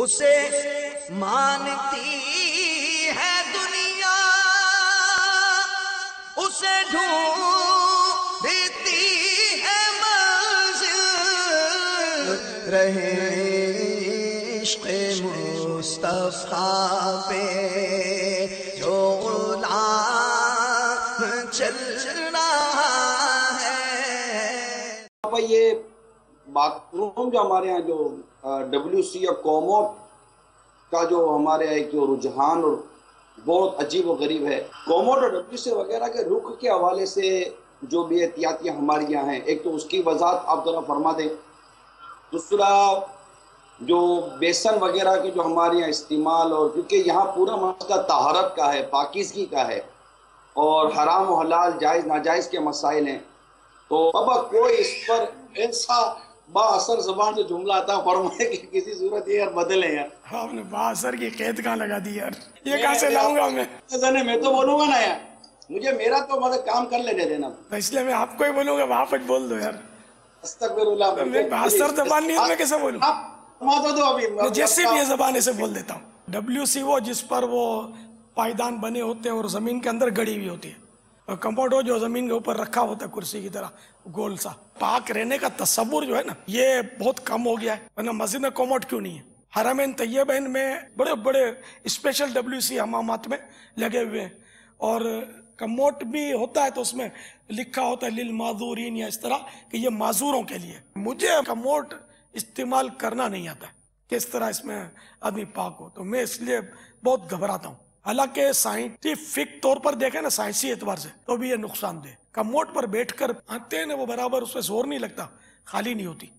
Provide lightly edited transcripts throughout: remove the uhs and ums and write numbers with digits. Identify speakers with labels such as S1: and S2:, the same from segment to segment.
S1: उसे मानती है दुनिया, उसे ढूंढती है मंजिल, रहे इश्क़ मुस्तफ़ा पे जो गुलाम चल रहा है।
S2: ये बाथरूम जो हमारे यहाँ जो WC और कोमोड का जो हमारे यहाँ एक जो रुझान और बहुत अजीब व गरीब है। कोमोड और WC वगैरह के रुख के हवाले से जो भी एहतियातियाँ हमारी यहाँ हैं, एक तो उसकी वजाहत आप जरा फरमा दें। दूसरा जो बेसन वगैरह के जो हमारे यहाँ इस्तेमाल, और क्योंकि यहाँ पूरा मसला तहारत का है, पाकीज़गी का है और हराम व हलाल जायज़ नाजायज़ के मसाइल हैं, तो बाबा कोई इस पर ऐसा बाअसर ज़बान से जुमला आता फरमाए कि किसी सूरत ये यार बदले यार।
S3: आपने बाअसर की कैद कहाँ लगा दी यार, ये कहाँ से लाऊंगा
S2: मैं तो बोलूंगा ना यार, मुझे मेरा तो मतलब काम कर लेने देना,
S3: तो इसलिए मैं आपको ही बोलूंगा, वहां पर बोल दो यार।
S2: मैं
S3: बाअसर ज़बान नहीं है, मैं कैसे बोलूं?
S2: तो अभी
S3: जैसे भी ये ज़बान ऐसे बोल देता हूँ। WC वो जिस पर वो पायदान बने होते हैं और जमीन के अंदर गड़ी हुई होती है, और कम्पोर्ट हो जो जमीन के ऊपर रखा होता है कुर्सी की तरह गोल सा। पाक रहने का तस्वुर जो है ना, ये बहुत कम हो गया है। वरना मस्जिद में कोमोड क्यों नहीं है? हरमैन तैयबैन में बड़े बड़े स्पेशल WC हमामात में लगे हुए हैं, और कमोड भी होता है तो उसमें लिखा होता है लिल माजूरीन, या इस तरह कि ये माजूरों के लिए। मुझे कमोड इस्तेमाल करना नहीं आता किस तरह इसमें आदमी पाक हो, तो मैं इसलिए बहुत घबराता हूँ। हालांकि साइंटिफिक तौर पर देखें ना, साइंसी एतबार से, तो भी ये नुकसानदेह। कमोड पर बैठकर आते हैं ना, वो बराबर उसमें जोर नहीं लगता, खाली नहीं होती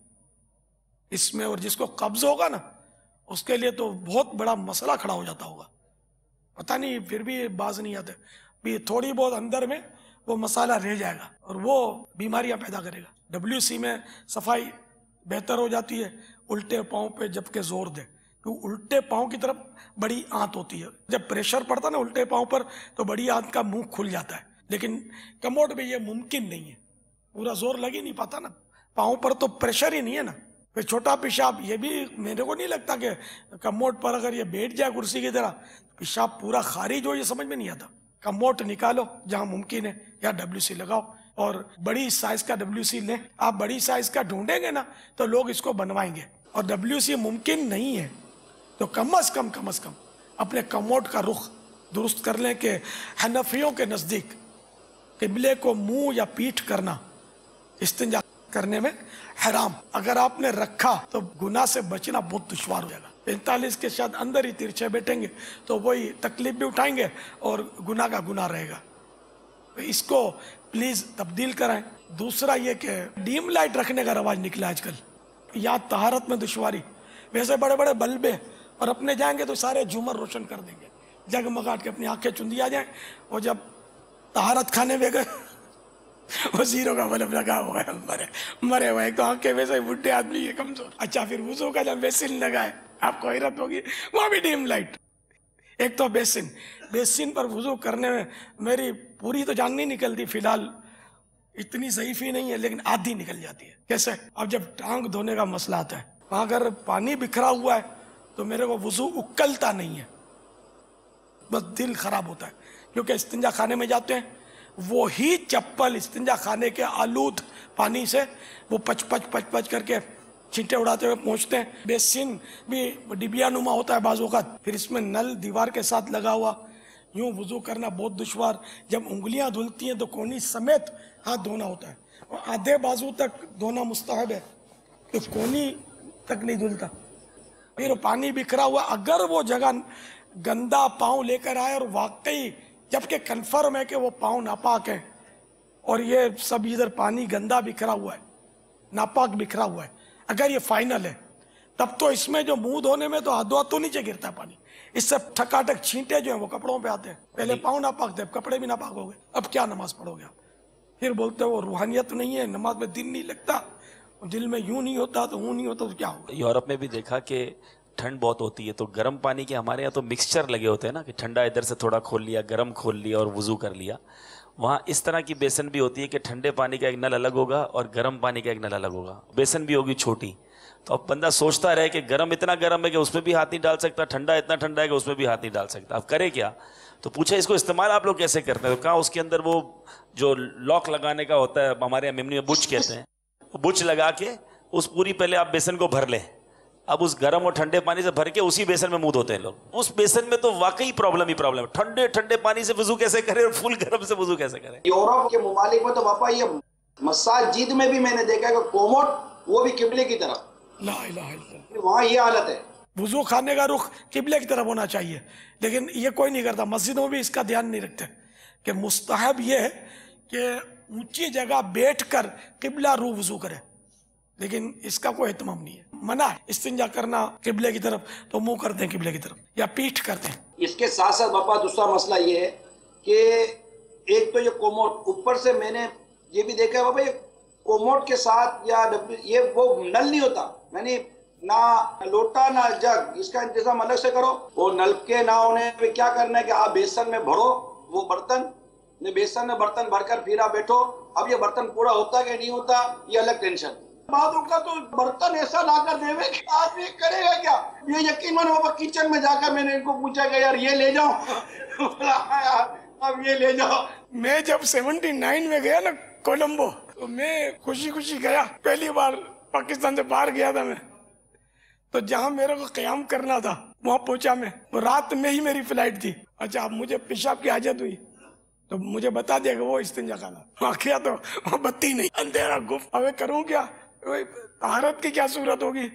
S3: इसमें, और जिसको कब्ज होगा ना उसके लिए तो बहुत बड़ा मसला खड़ा हो जाता होगा। पता नहीं फिर भी बाज नहीं आते, भी थोड़ी बहुत अंदर में वो मसाला रह जाएगा और वो बीमारियां पैदा करेगा। WC में सफाई बेहतर हो जाती है उल्टे पाँव पे जबकि जोर दे, क्योंकि उल्टे पाँव की तरफ बड़ी आंत होती है। जब प्रेशर पड़ता है ना उल्टे पाँव पर, तो बड़ी आंत का मुंह खुल जाता है, लेकिन कमोड में ये मुमकिन नहीं है, पूरा जोर लग ही नहीं पाता ना, पाँव पर तो प्रेशर ही नहीं है ना। फिर छोटा पेशाब, ये भी मेरे को नहीं लगता कि कमोड पर अगर ये बैठ जाए कुर्सी की तरह, पेशाब पूरा खारिज हो, ये समझ में नहीं आता। कमोड निकालो जहाँ मुमकिन है, या WC लगाओ, और बड़ी साइज का WC लें। आप बड़ी साइज का ढूंढेंगे ना तो लोग इसको बनवाएंगे, और WC मुमकिन नहीं है तो कम अज कम अपने कमोड का रुख दुरुस्त कर लें कि हनफियों के नज़दीक किबले को मुंह या पीठ करना इस्तिंजा करने में हराम। अगर आपने रखा तो गुनाह से बचना बहुत दुश्वार हो जाएगा। 45 के शायद अंदर ही तिरछे बैठेंगे तो वही तकलीफ भी उठाएंगे और गुनाह का गुनाह रहेगा। तो इसको प्लीज तब्दील कराएं। दूसरा ये कि डीम लाइट रखने का रवाज निकला आजकल, या तहारत में दुश्वारी। वैसे बड़े बड़े बल्ब है और अपने जाएंगे तो सारे झूमर रोशन कर देंगे, जगमगाट के अपनी आंखें चुंदी आ जाए, और जब तहारत खाने में गए वो जीरो का बल्ब लगा हुआ है, मरे हुए। तो आंखें वैसे बुढ़े आदमी है, कमजोर। अच्छा, फिर वुजू का जब बेसिन लगाए, आपको हैरत होगी, वहां भी डीम लाइट। एक तो बेसिन पर वुजू करने में मेरी पूरी तो जान नहीं निकलती, फिलहाल इतनी ज़ईफ़ी नहीं है, लेकिन आधी निकल जाती है। कैसे? अब जब टांग धोने का मसला आता है, वहां अगर पानी बिखरा हुआ है तो मेरे को वुजू उकलता नहीं है, बस दिल खराब होता है। क्योंकि इस्तिंजा खाने में जाते हैं, वो ही चप्पल इस्तिंजा खाने के आलूद पानी से वो पच करके छींटे उड़ाते हुए पहुंचते हैं। बेसिन भी डिबिया नुमा होता है बाजू का, फिर इसमें नल दीवार के साथ लगा हुआ, यूं वुजू करना बहुत दुश्वार। जब उंगलियां धुलती हैं तो कोनी समेत हाथ धोना होता है, और आधे बाजू तक धोना मुस्तहब है, तो कोनी तक नहीं धुलता। फिर पानी बिखरा हुआ, अगर वो जगह गंदा पाँव लेकर आए और वाकई जबकि कन्फर्म है कि वो पाँव नापाक है, और ये सब इधर पानी गंदा बिखरा हुआ है, नापाक बिखरा हुआ है, अगर ये फाइनल है, तब तो इसमें जो मुंह धोने में तो हाथ तो नीचे गिरता है पानी, इससे ठकाठक छींटे जो है वो कपड़ों पे आते हैं। पहले पाँव नापाक थे, अब कपड़े भी नापाक हो गए, अब क्या नमाज पढ़ोगे आप? फिर बोलते हो रूहानियत नहीं है, नमाज में दिल नहीं लगता, दिल में यूं नहीं होता तो यूं नहीं होता तो क्या होगा?
S4: यूरोप में भी देखा कि ठंड बहुत होती है, तो गर्म पानी के हमारे यहाँ तो मिक्सचर लगे होते हैं ना, कि ठंडा इधर से थोड़ा खोल लिया, गर्म खोल लिया और वुजू कर लिया। वहाँ इस तरह की बेसन भी होती है कि ठंडे पानी का एक नल अलग होगा और गर्म पानी का एक नल अलग होगा। बेसन भी होगी छोटी, तो अब बंदा सोचता रहे कि गर्म इतना गर्म है कि उसमें भी हाथ नहीं डाल सकता, ठंडा इतना ठंडा है कि उसमें भी हाथ नहीं डाल सकता, अब करे क्या? तो पूछा इसको इस्तेमाल आप लोग कैसे करते हैं? तो कहा उसके अंदर वो जो लॉक लगाने का होता है, हमारे यहाँ मेमनी में बुच कहते हैं, वो बुच लगा के उस पूरी पहले आप बेसन को भर लें, अब उस गर्म और ठंडे पानी से भर के उसी बेसन में मुंह धोते हैं लोग। उस बेसन में तो वाकई प्रॉब्लम ही प्रॉब्लम है, ठंडे ठंडे पानी से वजू कैसे करें और फुल गर्म से वजू कैसे करें?
S2: यूरोप के मुमालिक में तो पापा ये मसाजिद में भी मैंने देखा है कि कोमोट वो भी किबले की तरफ,
S3: ला इलाहा इल्लल्लाह।
S2: वहाँ ये हालत है।
S3: वुजू खाने का रुख किबले की तरफ होना चाहिए, लेकिन ये कोई नहीं करता। मस्जिदों में भी इसका ध्यान नहीं रखते कि मुस्तहब ये है कि ऊंची जगह बैठकर किबला रू वुजू करे, लेकिन इसका कोई एहतमाम नहीं है। मना है इस्तिंजा करना किबले की तरफ, तो मुंह करते हैं किबले की तरफ या पीठ करते हैं।
S2: इसके साथ साथ बापा दूसरा मसला ये है कि एक तो ये कोमोट, ऊपर से मैंने ये भी देखा है बाबा, ये कोमोट के साथ या ये वो नल नहीं होता, यानी ना लोटा ना जग, इसका इंतजाम अलग से करो। वो नल के ना होने पे क्या करना है कि आप बेसन में भरो वो बर्तन, बेसन में बर्तन भरकर फिर आप बैठो। अब ये बर्तन पूरा होता कि नहीं होता ये अलग टेंशन। बातों का तो बर्तन ऐसा लाकर देवे कि आदमी करेगा क्या? ये यकीन मानो बाबा, किचन में जाकर मैंने इनको पूछा कि यार ये ले जाओ अब ये ले जाओ।
S3: मैं जब 79 में गया ना कोलंबो, तो मैं खुशी खुशी गया, पहली बार पाकिस्तान से बाहर गया था मैं। तो जहाँ मेरे को क़याम करना था वहां पहुंचा मैं, वो रात में ही मेरी फ्लाइट थी। अच्छा, अब मुझे पेशाब की हाजत हुई तो मुझे बता दिया कि वो इस्तिंजा खाना। वहाँ गया तो वहाँ बत्ती नहीं, अंधेरा गुफ्त। अब करूँ क्या? तहारत की क्या सूरत होगी?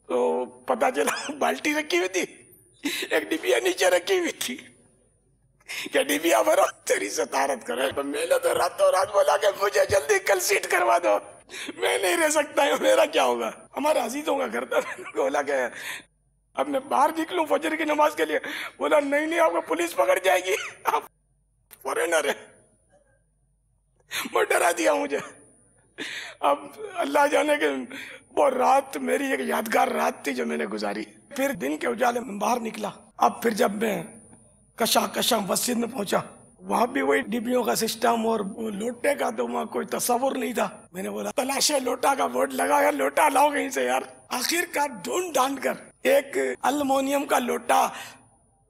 S3: तो पता चला बाल्टी रखी हुई थी, एक डिबिया नीचे रखी हुई थी, क्या डिबिया भरो तेरी से तहारत करे। तो मैंने तो रातों रात बोला कि मुझे जल्दी कल सीट करवा दो, मैं नहीं रह सकता हूँ, मेरा क्या होगा? हमारे अजीजों का घर था। मैंने बोला कि अब मैं बाहर निकलूं फजर की नमाज के लिए। बोला नहीं नहीं, आपको पुलिस पकड़ जाएगी, आप फॉरेनर है। वो डरा दिया मुझे। अब अल्लाह जाने के वो रात मेरी एक यादगार रात थी जो मैंने गुजारी। फिर दिन के उजाले में बाहर निकला। अब फिर जब मैं कशा मस्जिद में पहुंचा, वहां भी वही डिबियों का सिस्टम और लोटे का, तो वहां कोई तस्वुर नहीं था। मैंने बोला तलाशे लोटा का बोर्ड लगा, यार लोटा लाओ कहीं से यार। आखिरकार ढूंढ ढांड कर एक एल्युमिनियम का लोटा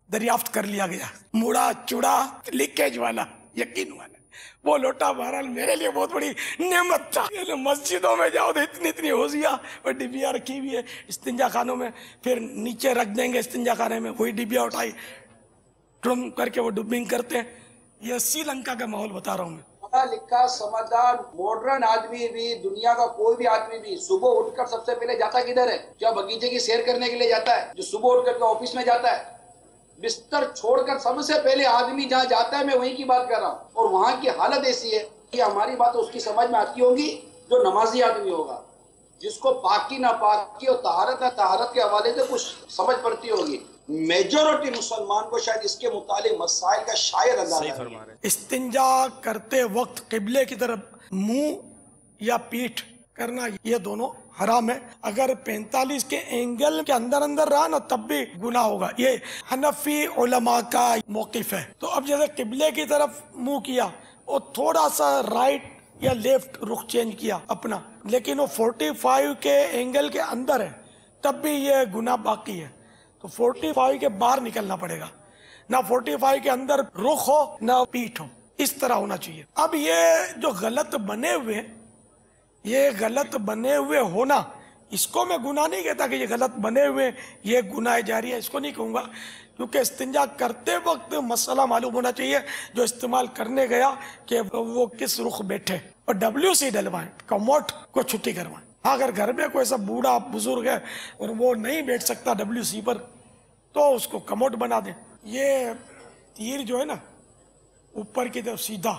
S3: दरियाफ्त कर लिया गया, मुड़ा चुड़ा लीकेज वाला, यकीन वाला। वो लोटा बहरहाल मेरे लिए बहुत बड़ी नेमत था। मस्जिदों में जाओ तो इतनी इतनी होशिया और डिबिया रखी हुई है इस्तिंजा खानों में, फिर नीचे रख देंगे इस्तिंजा खाने में, वही डिबिया उठाई ट्रम करके वो डुबिंग करते हैं। ये श्रीलंका का माहौल बता रहा हूँ मैं।
S2: पढ़ा लिखा समझदार मॉडर्न आदमी भी, दुनिया का कोई भी आदमी भी सुबह उठकर सबसे पहले जाता किधर है? क्या बगीचे की सैर करने के लिए जाता है? जो सुबह उठकर के ऑफिस में जाता है, बिस्तर छोड़कर सबसे पहले आदमी जहाँ जाता है, मैं वहीं की बात कर रहा हूँ। और वहाँ की हालत ऐसी है कि हमारी बात उसकी समझ में आती होगी जो नमाजी आदमी होगा, जिसको पाकी ना पाकी और तहारत ना तहारत के हवाले से कुछ समझ पड़ती होगी। मेजॉरिटी मुसलमान को शायद इसके मुतालिक मसाइल का शायद अंदाजा नहीं है।
S3: इस्तिंजा करते वक्त किबले की तरफ मुंह या पीठ करना, ये दोनों हराम है। अगर 45 के एंगल के अंदर अंदर रहा ना तब भी गुनाह होगा। ये हनफी उलमा का मौकिफ है। तो अब जैसे किबले की तरफ मुंह किया और थोड़ा सा राइट या लेफ्ट रुख चेंज किया अपना, लेकिन वो 45 के एंगल के अंदर है, तब भी ये गुनाह बाकी है। तो 45 के बाहर निकलना पड़ेगा, ना 45 के अंदर रुख हो ना पीठ हो, इस तरह होना चाहिए। अब ये जो गलत बने हुए, ये गलत बने हुए होना, इसको मैं गुनाह नहीं कहता कि ये गलत बने हुए ये गुनाह जारी है, इसको नहीं कहूँगा, क्योंकि इस्तिंजा करते वक्त मसला मालूम होना चाहिए जो इस्तेमाल करने गया कि वो किस रुख बैठे, और WC डलवाएं, कमोट को छुट्टी करवाएं। हाँ, अगर घर में कोई ऐसा बूढ़ा बुजुर्ग है और वो नहीं बैठ सकता WC पर, तो उसको कमोट बना दें। ये तीर जो है ना ऊपर की तरफ सीधा,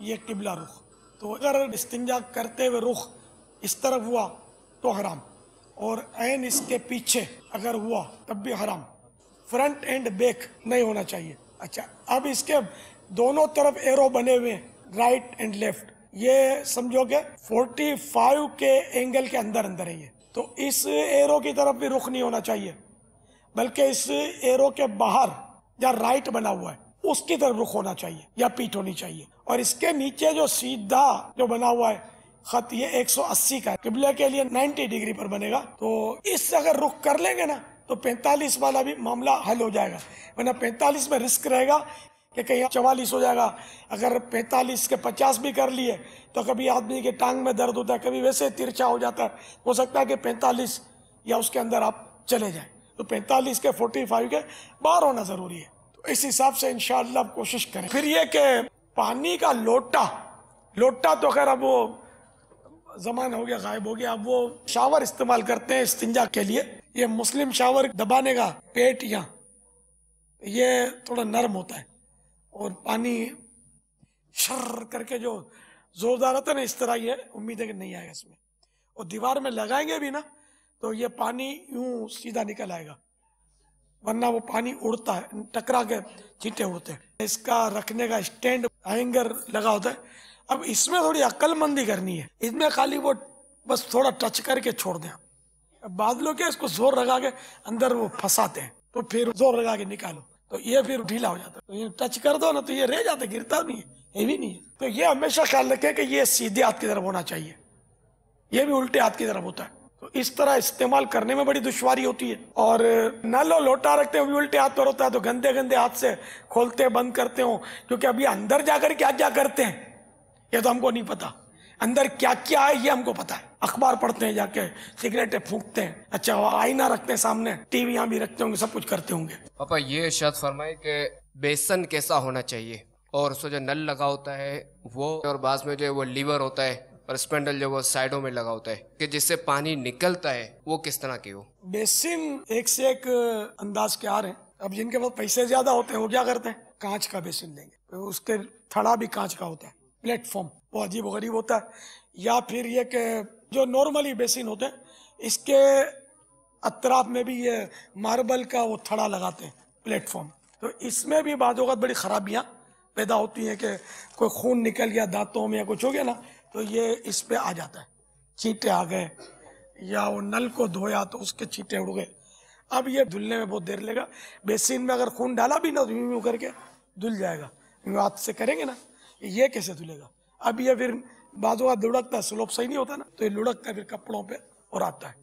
S3: ये किबला रुख। तो अगर इस्तिंजा करते हुए रुख इस तरफ हुआ तो हराम, और ऐन इसके पीछे अगर हुआ तब भी हराम। फ्रंट एंड बैक नहीं होना चाहिए। अच्छा, अब इसके दोनों तरफ एरो बने हुए राइट एंड लेफ्ट, ये समझोगे 45 के एंगल के अंदर अंदर है ये, तो इस एरो की तरफ भी रुख नहीं होना चाहिए, बल्कि इस एरो के बाहर जहाँ राइट बना हुआ है उसकी तरफ रुख होना चाहिए या पीठ होनी चाहिए। और इसके नीचे जो सीधा जो बना हुआ है खत ये 180 का है, किबले के लिए 90 डिग्री पर बनेगा। तो इस अगर रुख कर लेंगे ना तो 45 वाला भी मामला हल हो जाएगा, वरना 45 में रिस्क रहेगा कि कहीं 44 हो जाएगा। अगर 45 के 50 भी कर लिए तो कभी आदमी के टांग में दर्द होता है, कभी वैसे तिरछा हो जाता है, हो सकता है कि 45 या उसके अंदर आप चले जाएं। तो 45 के 45 के बाहर होना जरूरी है। तो इस हिसाब से इंशाअल्लाह कोशिश करें। फिर ये कि पानी का लोटा तो खैर अब वो जमाना हो गया, गायब हो गया। अब वो शावर इस्तेमाल करते हैं इस्तिंजा के लिए। ये मुस्लिम शावर दबाने का पेट ये थोड़ा नरम होता है और पानी शर करके जो जोरदार होता है ना, इस तरह ये उम्मीद है कि नहीं आएगा इसमें। और दीवार में लगाएंगे भी ना तो ये पानी यूं सीधा निकल आएगा, वरना वो पानी उड़ता है, टकरा के छींटे उड़ते हैं। इसका रखने का स्टैंड हैंगर लगा होता है। अब इसमें थोड़ी अक्लमंदी करनी है, इसमें खाली वो बस थोड़ा टच करके छोड़ दें। अब बाद लोग क्या इसको जोर लगा के अंदर वो फंसाते हैं, तो फिर जोर लगा के निकालो तो ये फिर ढीला हो जाता है। तो ये टच कर दो ना तो ये रह जाता है, गिरता नहीं है, हेवी नहीं है। तो ये हमेशा ख्याल रखें कि ये सीधे हाथ की तरफ होना चाहिए, ये भी उल्टे हाथ की तरफ होता है। तो इस तरह इस्तेमाल करने में बड़ी दुश्वारी होती है। और नल और लोटा रखते हो भी उल्टे हाथ पर होता है, तो गंदे गंदे हाथ से खोलते बंद करते हो, क्योंकि अभी अंदर जाकर क्या क्या करते हैं ये तो हमको नहीं पता। अंदर क्या क्या है ये हमको पता है, अखबार पढ़ते हैं जाके, सिगरेटें फूंकते हैं, अच्छा आईना रखते हैं सामने, टीवियां भी रखते होंगे, सब कुछ करते होंगे।
S5: पापा ये इरशाद फरमाए कि बेसन कैसा होना चाहिए, और उसमें जो नल लगा होता है वो, और बाद में जो वो लीवर होता है और स्पेंडल जो वो साइडों में लगा होता है, कि जिससे पानी निकलता है वो किस तरह की हो।
S3: बेसिन एक से एक अंदाज के आ रहे हैं। अब जिनके पास पैसे ज्यादा होते हैं वो क्या करते हैं, कांच का बेसिन लेंगे, तो उसके थड़ा भी कांच का होता है, प्लेटफॉर्म वो अजीब गरीब होता है। या फिर ये कि जो नॉर्मली बेसिन होते हैं इसके अतराफ में भी ये मार्बल का वो थड़ा लगाते हैं, प्लेटफॉर्म। तो इसमें भी बाद वक्त बड़ी खराबियां पैदा होती हैं कि कोई खून निकल गया दांतों में या कुछ हो गया ना तो ये इस पे आ जाता है, छींटे आ गए, या वो नल को धोया तो उसके छींटे उड़ गए। अब ये धुलने में बहुत देर लगेगा। बेसिन में अगर खून डाला भी ना तो यूं करके धुल जाएगा, हाथ से करेंगे ना, ये कैसे धुलेगा। अब ये फिर बाजू का लुढ़कता है, स्लोप सही नहीं होता ना, तो ये लुढ़कता है फिर कपड़ों पे और आता है।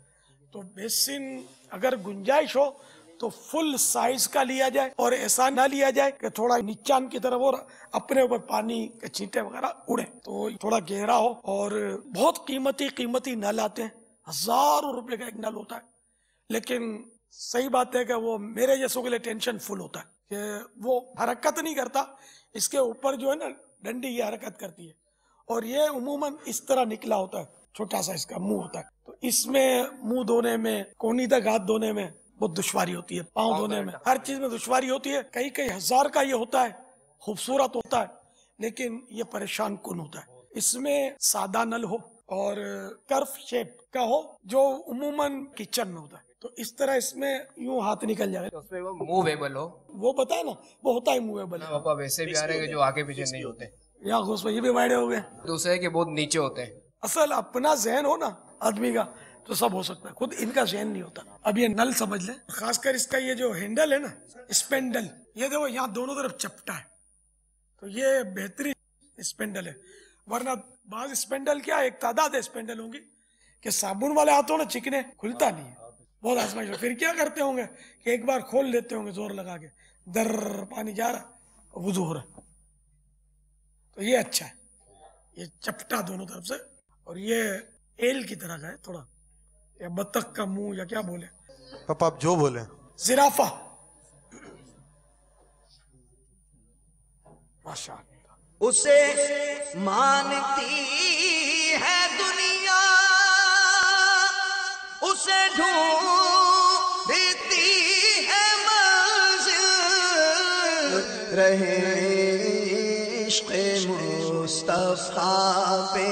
S3: तो बेसिन अगर गुंजाइश हो तो फुल साइज का लिया जाए, और ऐसा ना लिया जाए कि थोड़ा नीचान की तरफ और अपने ऊपर पानी के छींटे वगैरह उड़े। तो थोड़ा गहरा हो, और बहुत कीमती नल आते हैं, हजारों रुपए का एक नल होता है। लेकिन सही बात है कि वो मेरे जैसों के लिए टेंशन फुल होता है कि वो हरकत नहीं करता, इसके ऊपर जो है ना डंडी ये हरकत करती है, और ये उमूमन इस तरह निकला होता है, छोटा सा इसका मुंह होता है। तो इसमें मुंह धोने में, कोहनी तक हाथ धोने में बहुत दुश्वारी होती है, पाँव धोने में, हर चीज में दुश्वारी होती है। कई हजार का ये होता है, खूबसूरत होता है, लेकिन ये परेशान कुन होता है। इसमें सादा नल हो और कर्व शेप का हो, जो उमूमन किचन में होता है। तो इस तरह इसमें यूं हाथ निकल जाए,
S5: तो उसमें वो मूवेबल हो,
S3: वो पता है ना, वो होता है मूवेबल।
S5: पापा वैसे भी आ रहे हैं जो आगे पीछे नहीं होते,
S3: या उसमें ये भी वायदे हो गए।
S5: दूसरे के बहुत नीचे होते हैं।
S3: असल अपना जहन हो ना आदमी का तो सब हो सकता है, खुद इनका जहन नहीं होता। अब ये नल समझ ले, खासकर इसका ये जो हैंडल है ना, स्पेंडल, ये देखो यहाँ दोनों तरफ चपटा है, तो ये बेहतरीन स्पेंडल है। वरना बाज स्पेंडल क्या, एक तादाद है स्पेंडल होंगी कि साबुन वाले हाथों ना चिकने, खुलता नहीं है, बहुत आजमाइश। फिर क्या करते होंगे कि एक बार खोल लेते होंगे जोर लगा के, दर पानी जा रहा, वुजू हो रहा। तो ये अच्छा है, ये चपटा दोनों तरफ से, और ये एल की तरह का है थोड़ा, या बतख का मुंह या क्या बोले,
S6: पापा आप जो बोले,
S3: जिराफा, माशाअल्लाह।
S1: उसे मानती है दुनिया, उसे ढूंढती है मंजिल, रहे इश्क़ मुस्तफ़ा पे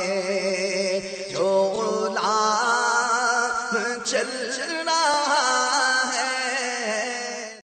S1: जो गुलाम चल रहा